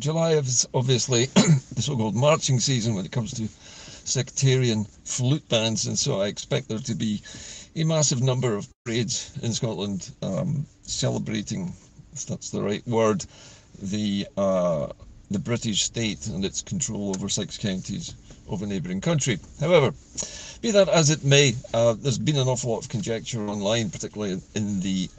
July is obviously the so-called marching season when it comes to sectarian flute bands, and so I expect there to be a massive number of parades in Scotland celebrating, if that's the right word, the British state and its control over 6 counties of a neighbouring country. However, be that as it may, there's been an awful lot of conjecture online, particularly in the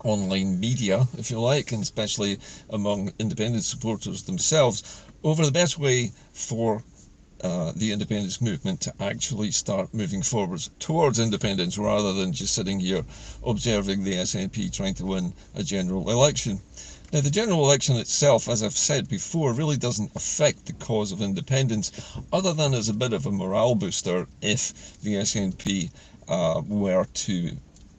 online media, if you like, and especially among independent supporters themselves, over the best way for the independence movement to actually start moving forwards towards independence, rather than just sitting here observing the SNP trying to win a general election. Now, the general election itself, as I've said before, really doesn't affect the cause of independence, other than as a bit of a morale booster if the SNP were to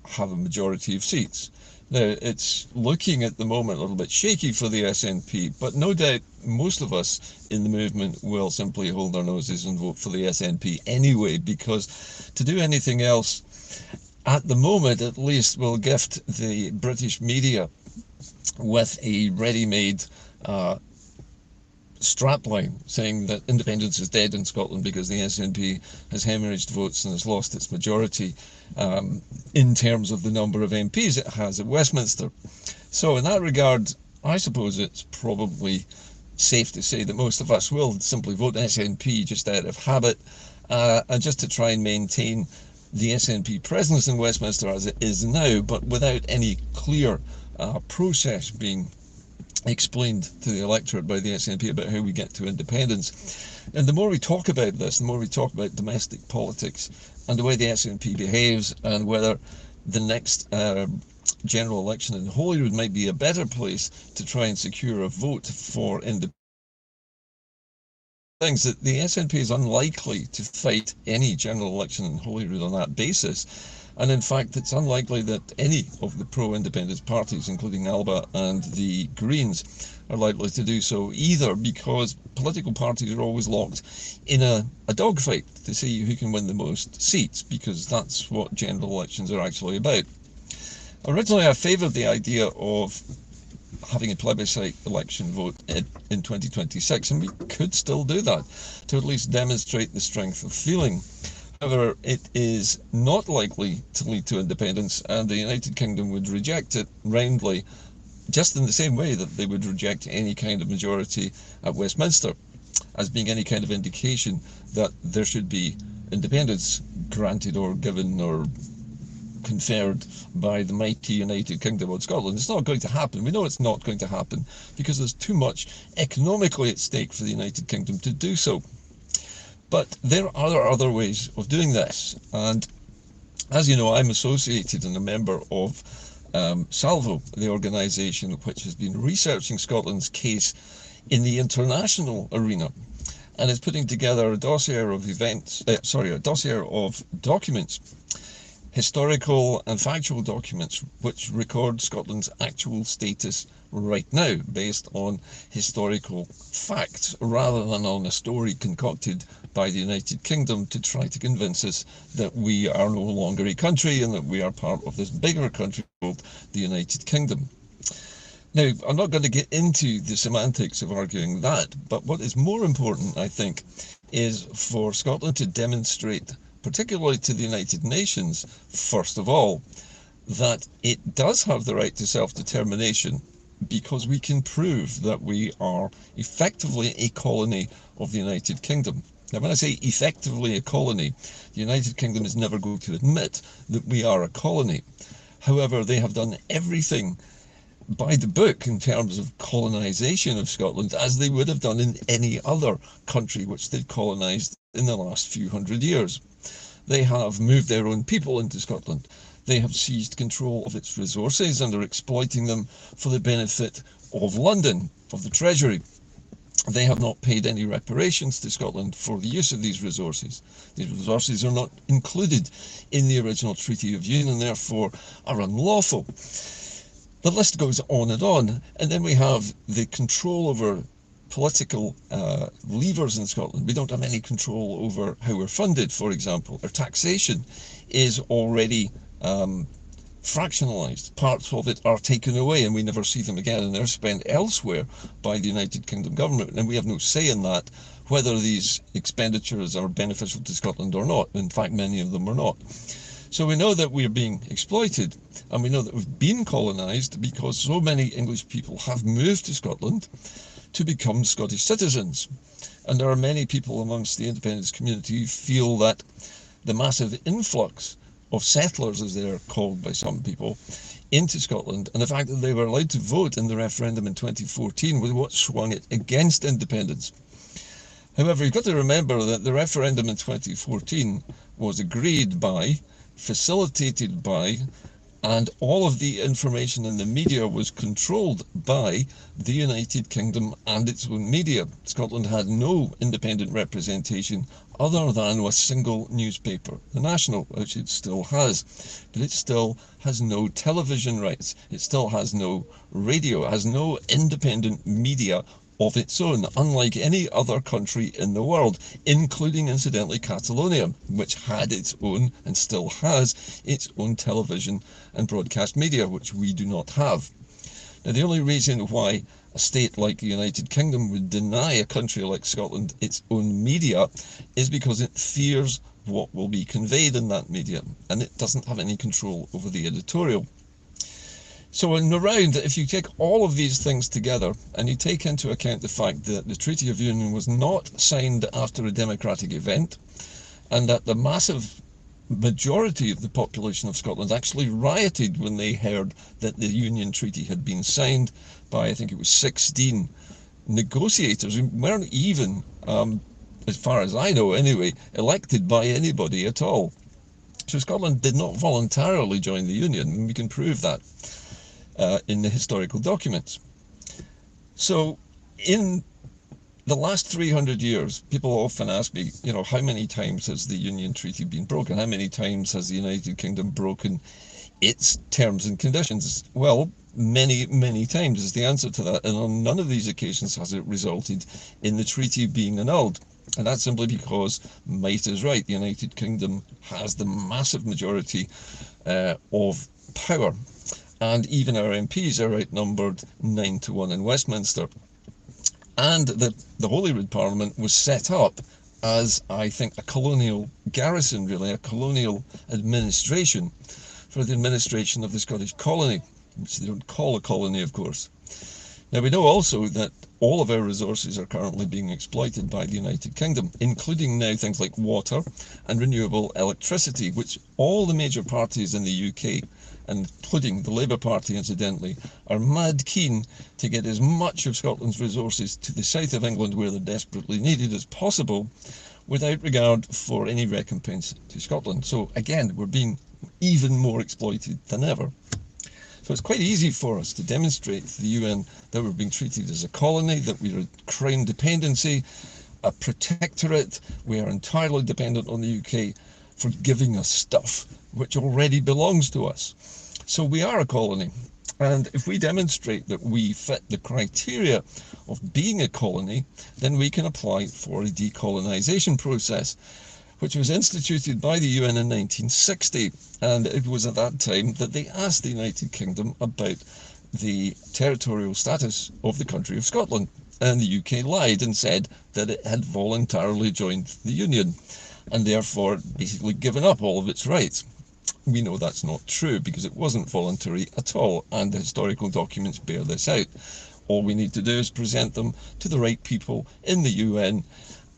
have a majority of seats. Now, it's looking at the moment a little bit shaky for the SNP, but no doubt most of us in the movement will simply hold our noses and vote for the SNP anyway, because to do anything else, at the moment at least, will gift the British media with a ready-made strapline saying that independence is dead in Scotland because the SNP has hemorrhaged votes and has lost its majority in terms of the number of MPs it has at Westminster. So in that regard, I suppose it's probably safe to say that most of us will simply vote SNP just out of habit, and just to try and maintain the SNP presence in Westminster as it is now, but without any clear process being explained to the electorate by the SNP about how we get to independence. And the more we talk about this, the more we talk about domestic politics and the way the SNP behaves, and whether the next general election in Holyrood might be a better place to try and secure a vote for independence, things that the SNP is unlikely to fight any general election in Holyrood on that basis. And in fact, it's unlikely that any of the pro-independence parties, including ALBA and the Greens, are likely to do so either, because political parties are always locked in a dogfight to see who can win the most seats, because that's what general elections are actually about. Originally, I favoured the idea of having a plebiscite election vote in 2026, and we could still do that to at least demonstrate the strength of feeling. However, it is not likely to lead to independence, and the United Kingdom would reject it roundly, just in the same way that they would reject any kind of majority at Westminster, as being any kind of indication that there should be independence granted or given or conferred by the mighty United Kingdom on Scotland. It's not going to happen. We know it's not going to happen because there's too much economically at stake for the United Kingdom to do so. But there are other ways of doing this, and as you know, I'm associated and a member of Salvo, the organisation which has been researching Scotland's case in the international arena, and is putting together a dossier of documents, historical and factual documents, which record Scotland's actual status right now, based on historical facts, rather than on a story concocted by the United Kingdom to try to convince us that we are no longer a country and that we are part of this bigger country called the United Kingdom. Now, I'm not going to get into the semantics of arguing that, but what is more important, I think, is for Scotland to demonstrate, particularly to the United Nations, first of all, that it does have the right to self-determination, because we can prove that we are effectively a colony of the United Kingdom. Now, when I say effectively a colony, the United Kingdom is never going to admit that we are a colony. However, they have done everything by the book in terms of colonisation of Scotland, as they would have done in any other country which they've colonised in the last few hundred years. They have moved their own people into Scotland. They have seized control of its resources and are exploiting them for the benefit of London, of the Treasury. They have not paid any reparations to Scotland for the use of these resources. These resources are not included in the original Treaty of Union and therefore are unlawful. The list goes on, and then we have the control over political levers in Scotland. We don't have any control over how we're funded, for example. Our taxation is already fractionalised. Parts of it are taken away and we never see them again, and they're spent elsewhere by the United Kingdom government, and we have no say in that, whether these expenditures are beneficial to Scotland or not. In fact, many of them are not. So we know that we're being exploited, and we know that we've been colonised because so many English people have moved to Scotland to become Scottish citizens. And there are many people amongst the independence community who feel that the massive influx of settlers, as they're called by some people, into Scotland, and the fact that they were allowed to vote in the referendum in 2014 was what swung it against independence. However, you've got to remember that the referendum in 2014 was agreed by, facilitated by, and all of the information in the media was controlled by the United Kingdom and its own media. Scotland had no independent representation other than a single newspaper, the National, which it still has. But it still has no television rights. It still has no radio. It has no independent media of its own, unlike any other country in the world, including, incidentally, Catalonia, which had its own and still has its own television and broadcast media, which we do not have. Now, the only reason why a state like the United Kingdom would deny a country like Scotland its own media is because it fears what will be conveyed in that media, and it doesn't have any control over the editorial. So in the round, if you take all of these things together and you take into account the fact that the Treaty of Union was not signed after a democratic event, and that the massive majority of the population of Scotland actually rioted when they heard that the Union Treaty had been signed by, I think it was 16 negotiators who weren't even, as far as I know anyway, elected by anybody at all. So Scotland did not voluntarily join the Union, and we can prove that in the historical documents. So in the last 300 years, people often ask me, how many times has the Union Treaty been broken? How many times has the United Kingdom broken its terms and conditions? Well, many, many times is the answer to that. And on none of these occasions has it resulted in the treaty being annulled. And that's simply because might is right. The United Kingdom has the massive majority of power. And even our MPs are outnumbered 9-1 in Westminster. And the Holyrood Parliament was set up as, I think, a colonial garrison, really, a colonial administration for the administration of the Scottish colony, which they don't call a colony, of course. Now, we know also that all of our resources are currently being exploited by the United Kingdom, including now things like water and renewable electricity, which all the major parties in the UK, including the Labour Party incidentally, are mad keen to get as much of Scotland's resources to the south of England where they're desperately needed as possible, without regard for any recompense to Scotland. So again, we're being even more exploited than ever. So it's quite easy for us to demonstrate to the UN that we're being treated as a colony, that we're a crown dependency, a protectorate. We are entirely dependent on the UK for giving us stuff which already belongs to us. So we are a colony. And if we demonstrate that we fit the criteria of being a colony, then we can apply for a decolonisation process, which was instituted by the UN in 1960. And it was at that time that they asked the United Kingdom about the territorial status of the country of Scotland. And the UK lied and said that it had voluntarily joined the Union and therefore basically given up all of its rights. We know that's not true because it wasn't voluntary at all, and the historical documents bear this out. All we need to do is present them to the right people in the UN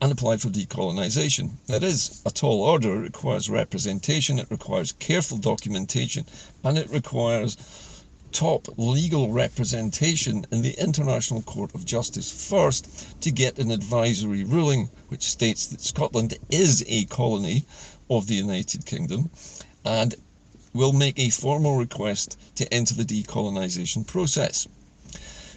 and apply for decolonisation. It is a tall order. It requires representation, it requires careful documentation, and it requires top legal representation in the International Court of Justice first to get an advisory ruling which states that Scotland is a colony of the United Kingdom and will make a formal request to enter the decolonisation process.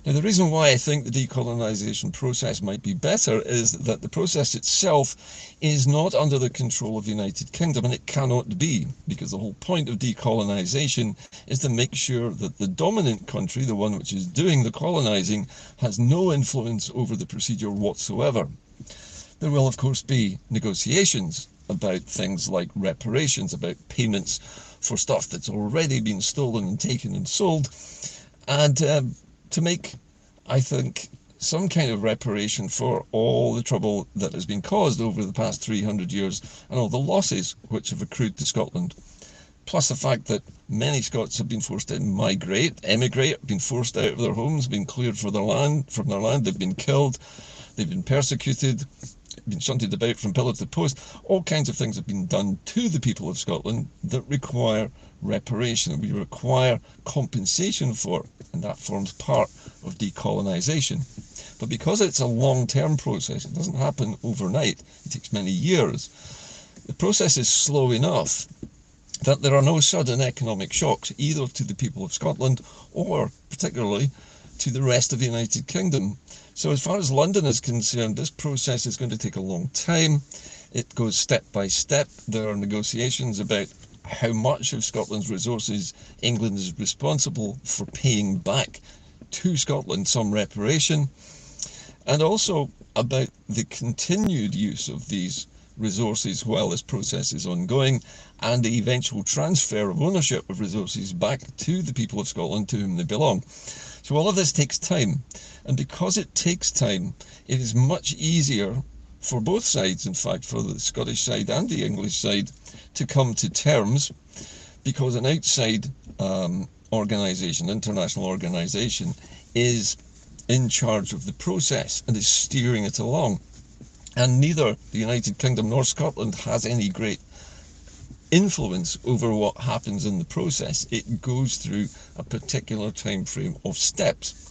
Now, the reason why I think the decolonisation process might be better is that the process itself is not under the control of the United Kingdom, and it cannot be, because the whole point of decolonisation is to make sure that the dominant country, the one which is doing the colonising, has no influence over the procedure whatsoever. There will, of course, be negotiations about things like reparations, about payments for stuff that's already been stolen and taken and sold, and to make, I think, some kind of reparation for all the trouble that has been caused over the past 300 years and all the losses which have accrued to Scotland. Plus the fact that many Scots have been forced to emigrate, been forced out of their homes, been cleared from their land, they've been killed, they've been persecuted, been shunted about from pillar to post. All kinds of things have been done to the people of Scotland that require reparation, we require compensation for, and that forms part of decolonisation. But because it's a long-term process, it doesn't happen overnight, it takes many years, the process is slow enough that there are no sudden economic shocks, either to the people of Scotland or particularly to the rest of the United Kingdom. So as far as London is concerned, this process is going to take a long time. It goes step by step. There are negotiations about how much of Scotland's resources England is responsible for paying back to Scotland, some reparation, and also about the continued use of these resources while this process is ongoing, and the eventual transfer of ownership of resources back to the people of Scotland to whom they belong. So all of this takes time, and because it takes time, it is much easier for both sides, in fact for the Scottish side and the English side, to come to terms, because an outside organisation, international organisation, is in charge of the process and is steering it along. And neither the United Kingdom nor Scotland has any great influence over what happens in the process. It goes through a particular time frame of steps.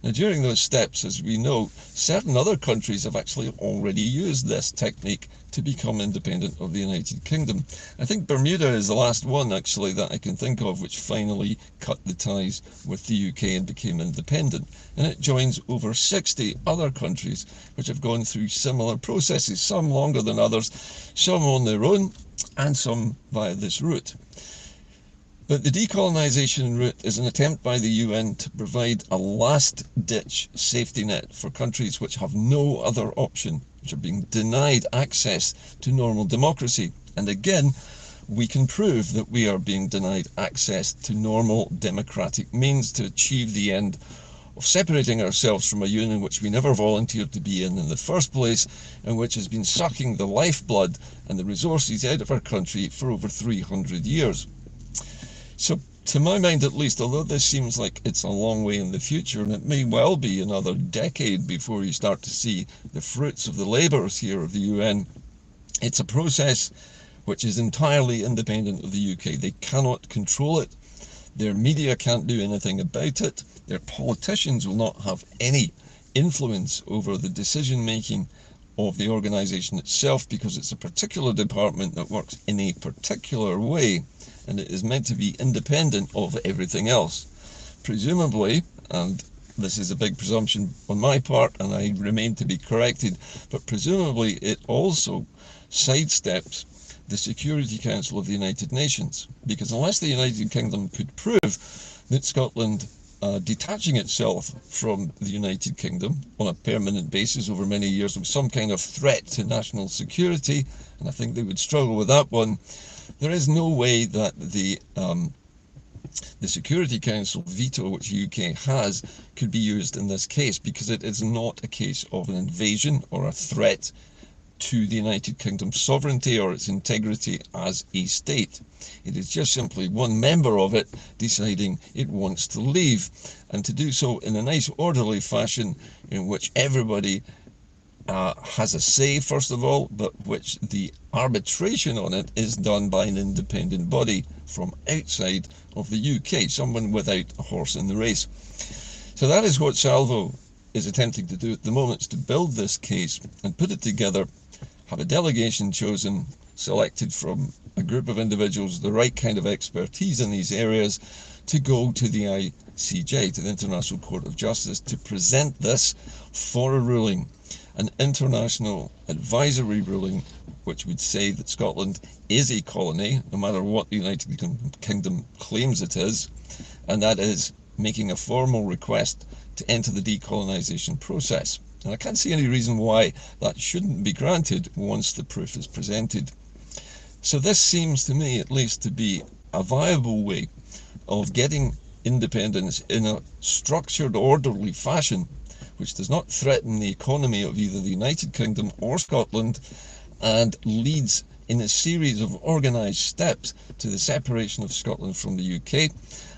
Now, during those steps, as we know, certain other countries have actually already used this technique to become independent of the United Kingdom. I think Bermuda is the last one, actually, that I can think of, which finally cut the ties with the UK and became independent. And it joins over 60 other countries which have gone through similar processes, some longer than others, some on their own, and some via this route. But the decolonisation route is an attempt by the UN to provide a last-ditch safety net for countries which have no other option, which are being denied access to normal democracy. And again, we can prove that we are being denied access to normal democratic means to achieve the end of separating ourselves from a union which we never volunteered to be in the first place, and which has been sucking the lifeblood and the resources out of our country for over 300 years. So, to my mind at least, although this seems like it's a long way in the future, and it may well be another decade before you start to see the fruits of the labours here of the UN, it's a process which is entirely independent of the UK. They cannot control it. Their media can't do anything about it. Their politicians will not have any influence over the decision making of the organisation itself, because it's a particular department that works in a particular way, and it is meant to be independent of everything else. Presumably, and this is a big presumption on my part, and I remain to be corrected, but presumably it also sidesteps the Security Council of the United Nations, because unless the United Kingdom could prove that Scotland detaching itself from the United Kingdom on a permanent basis over many years was some kind of threat to national security, and I think they would struggle with that one, there is no way that the Security Council veto which the UK has could be used in this case, because it is not a case of an invasion or a threat to the United Kingdom's sovereignty or its integrity as a state. It is just simply one member of it deciding it wants to leave, and to do so in a nice orderly fashion in which everybody has a say, first of all, but which the arbitration on it is done by an independent body from outside of the UK, someone without a horse in the race. So that is what Salvo is attempting to do at the moment, is to build this case and put it together, have a delegation chosen, selected from a group of individuals, the right kind of expertise in these areas, to go to the ICJ, to the International Court of Justice, to present this for a ruling, an international advisory ruling, which would say that Scotland is a colony, no matter what the United Kingdom claims it is, and that is making a formal request to enter the decolonisation process. And I can't see any reason why that shouldn't be granted once the proof is presented. So this seems to me at least to be a viable way of getting independence in a structured, orderly fashion, which does not threaten the economy of either the United Kingdom or Scotland, and leads in a series of organised steps to the separation of Scotland from the UK,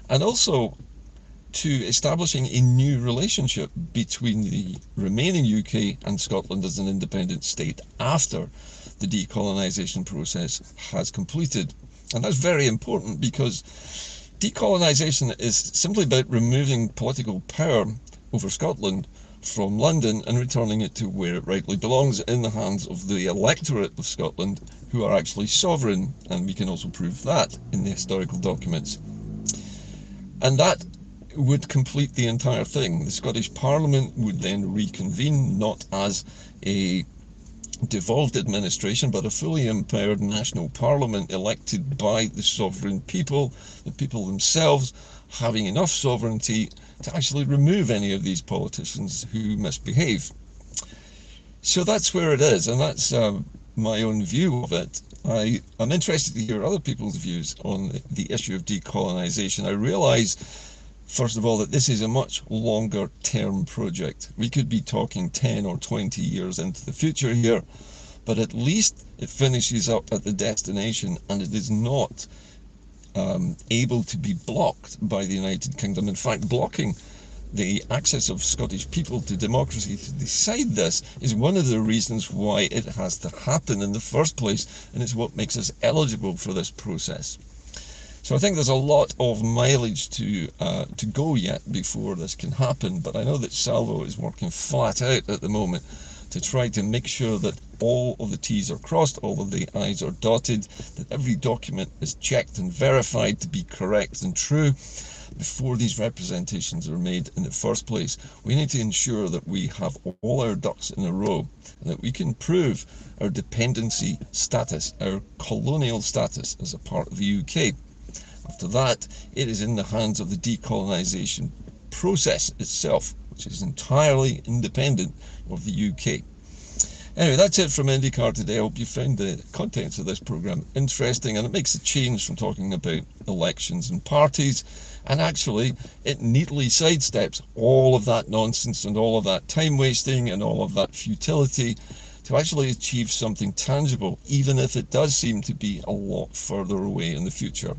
and also to establishing a new relationship between the remaining UK and Scotland as an independent state after the decolonisation process has completed. And that's very important, because decolonisation is simply about removing political power over Scotland from London and returning it to where it rightly belongs, in the hands of the electorate of Scotland, who are actually sovereign, and we can also prove that in the historical documents. And that would complete the entire thing. The Scottish Parliament would then reconvene, not as a devolved administration, but a fully empowered national parliament elected by the sovereign people, the people themselves having enough sovereignty to actually remove any of these politicians who misbehave. So that's where it is, and that's my own view of it. I'm interested to hear other people's views on the issue of decolonisation. I realise, first of all, that this is a much longer term project. We could be talking 10 or 20 years into the future here, but at least it finishes up at the destination, and it is not able to be blocked by the United Kingdom. In fact, blocking the access of Scottish people to democracy to decide this is one of the reasons why it has to happen in the first place, and it's what makes us eligible for this process. So I think there's a lot of mileage to go yet before this can happen, but I know that Salvo is working flat out at the moment to try to make sure that all of the T's are crossed, all of the I's are dotted, that every document is checked and verified to be correct and true before these representations are made in the first place. We need to ensure that we have all our ducks in a row, and that we can prove our dependency status, our colonial status as a part of the UK. After that, it is in the hands of the decolonisation process itself, which is entirely independent of the UK. Anyway, that's it from Inde-Car today. I hope you found the contents of this programme interesting, and it makes a change from talking about elections and parties, and actually it neatly sidesteps all of that nonsense and all of that time wasting and all of that futility to actually achieve something tangible, even if it does seem to be a lot further away in the future.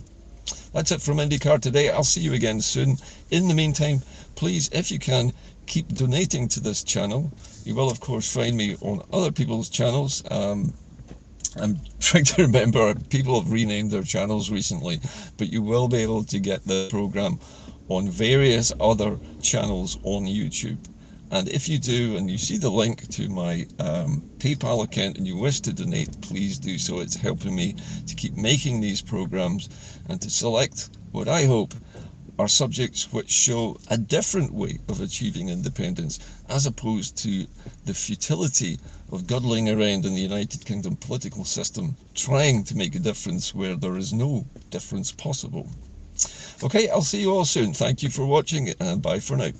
That's it from Inde-Car today. I'll see you again soon. In the meantime, please, if you can, keep donating to this channel. You will, of course, find me on other people's channels. I'm trying to remember, people have renamed their channels recently, but you will be able to get the program on various other channels on YouTube. And if you do, and you see the link to my PayPal account and you wish to donate, please do so. It's helping me to keep making these programs and to select what I hope are subjects which show a different way of achieving independence, as opposed to the futility of guddling around in the United Kingdom political system, trying to make a difference where there is no difference possible. Okay, I'll see you all soon. Thank you for watching, and bye for now.